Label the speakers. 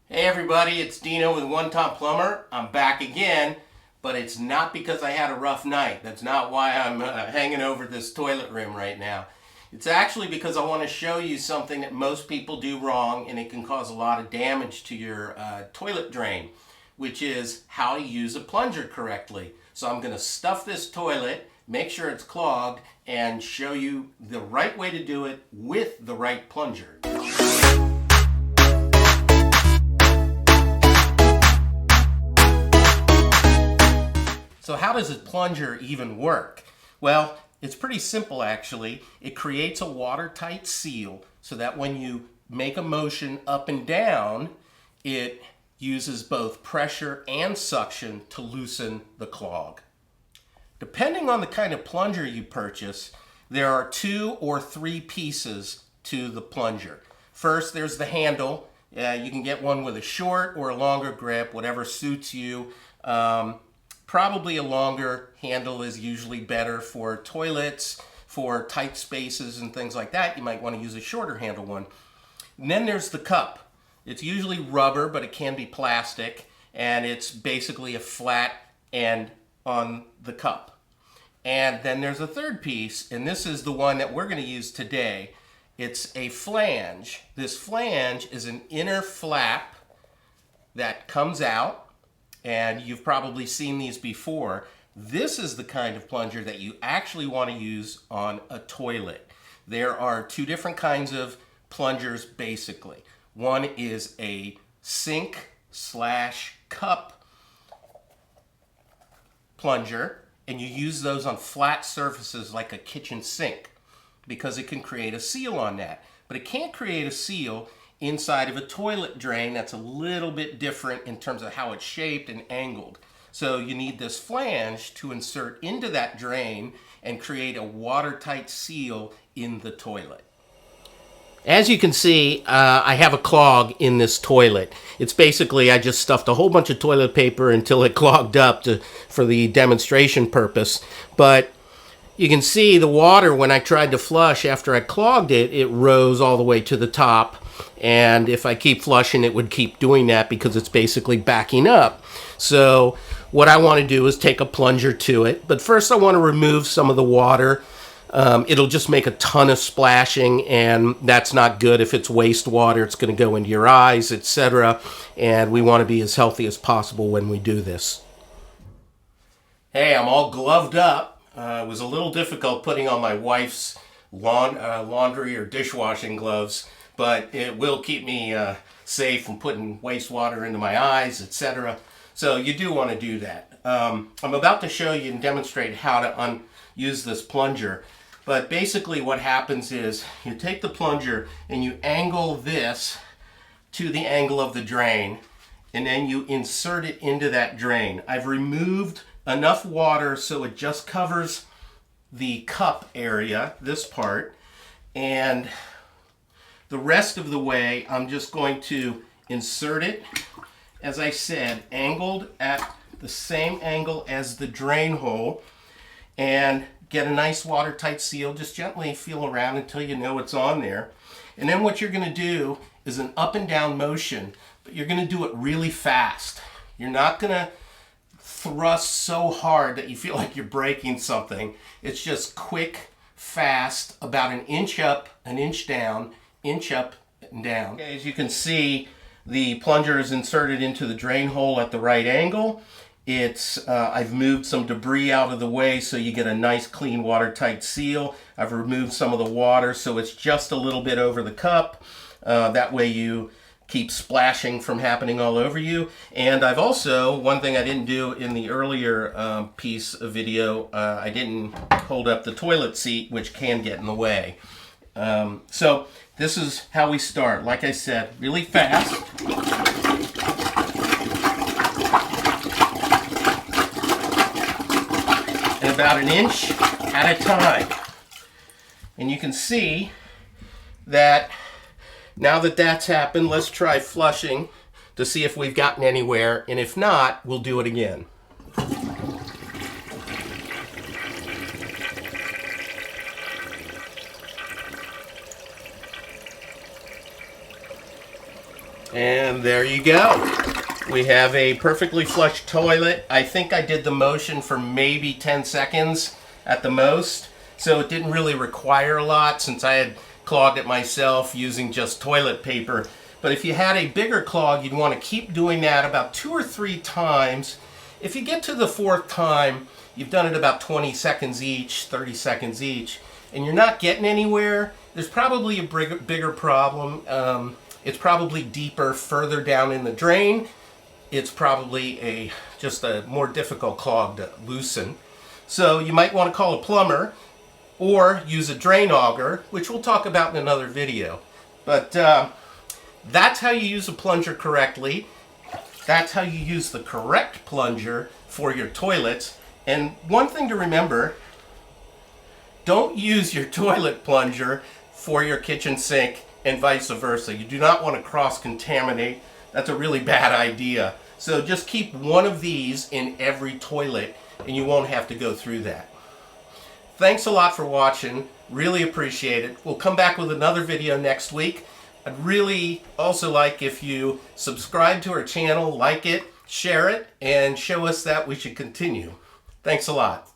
Speaker 1: Hey everybody, it's Dino with One Top Plumber. I'm back again, but it's not because I had a rough night. That's not why I'm hanging over this toilet rim right now. It's actually because I want to show you something that most people do wrong and it can cause a lot of damage to your toilet drain, which is how to use a plunger correctly. So I'm going to stuff this toilet, make sure it's clogged, and show you the right way to do it with the right plunger. So how does a plunger even work? Well, it's pretty simple actually. It creates a watertight seal so that when you make a motion up and down, it uses both pressure and suction to loosen the clog. Depending on the kind of plunger you purchase, there are 2 or 3 pieces to the plunger. First, there's the handle. You can get one with a short or a longer grip, whatever suits you. Probably a longer handle is usually better for toilets, for tight spaces and things like that. You might want to use a shorter handle one. And then there's the cup. It's usually rubber, but it can be plastic, and it's basically a flat end on the cup. And then there's a third piece, and this is the one that we're going to use today. It's a flange. This flange is an inner flap that comes out, and you've probably seen these before. This is the kind of plunger that you actually want to use on a toilet. There are 2 different kinds of plungers basically. One is a sink/cup plunger, and you use those on flat surfaces like a kitchen sink because it can create a seal on that. But it can't create a seal inside of a toilet drain that's a little bit different in terms of how it's shaped and angled. So you need this flange to insert into that drain and create a watertight seal in the toilet. As you can see, I have a clog in this toilet. It's basically, I just stuffed a whole bunch of toilet paper until it clogged up for the demonstration purpose. But you can see the water, when I tried to flush after I clogged it, it rose all the way to the top. And if I keep flushing, it would keep doing that because it's basically backing up. So what I want to do is take a plunger to it. But first I want to remove some of the water. It'll just make a ton of splashing, and that's not good. If it's wastewater, it's going to go into your eyes, etc. And we want to be as healthy as possible when we do this. Hey, I'm all gloved up. It was a little difficult putting on my wife's laundry or dishwashing gloves, but it will keep me safe from putting wastewater into my eyes, etc. So you do want to do that. I'm about to show you and demonstrate how to use this plunger. But basically what happens is you take the plunger and you angle this to the angle of the drain, and then you insert it into that drain. I've removed enough water so it just covers the cup area, this part, and the rest of the way I'm just going to insert it, as I said, angled at the same angle as the drain hole, and get a nice watertight seal. Just gently feel around until you know it's on there. And then what you're going to do is an up and down motion, but you're going to do it really fast. You're not going to thrust so hard that you feel like you're breaking something. It's just quick, fast, about an inch up, an inch down, inch up and down. Okay, as you can see, the plunger is inserted into the drain hole at the right angle. I've moved some debris out of the way so you get a nice clean watertight seal. I've removed some of the water so it's just a little bit over the cup. That way you keep splashing from happening all over you. And I've also, one thing I didn't do in the earlier piece of video, I didn't hold up the toilet seat, which can get in the way. So this is how we start. Like I said, really fast. About an inch at a time. And you can see that now that that's happened, let's try flushing to see if we've gotten anywhere, and if not, we'll do it again. And there you go. We have a perfectly flushed toilet. I think I did the motion for maybe 10 seconds at the most, so it didn't really require a lot since I had clogged it myself using just toilet paper. But if you had a bigger clog, you'd want to keep doing that about 2 or 3 times. If you get to the 4th time, you've done it about 20 seconds each, 30 seconds each, and you're not getting anywhere, there's probably a bigger problem. It's probably deeper, further down in the drain. It's probably just a more difficult clog to loosen. So you might want to call a plumber or use a drain auger, which we'll talk about in another video. But that's how you use a plunger correctly. That's how you use the correct plunger for your toilets. And one thing to remember, don't use your toilet plunger for your kitchen sink and vice versa. You do not want to cross-contaminate. That's a really bad idea. So just keep one of these in every toilet and you won't have to go through that. Thanks a lot for watching. Really appreciate it. We'll come back with another video next week. I'd really also like if you subscribe to our channel, like it, share it, and show us that we should continue. Thanks a lot.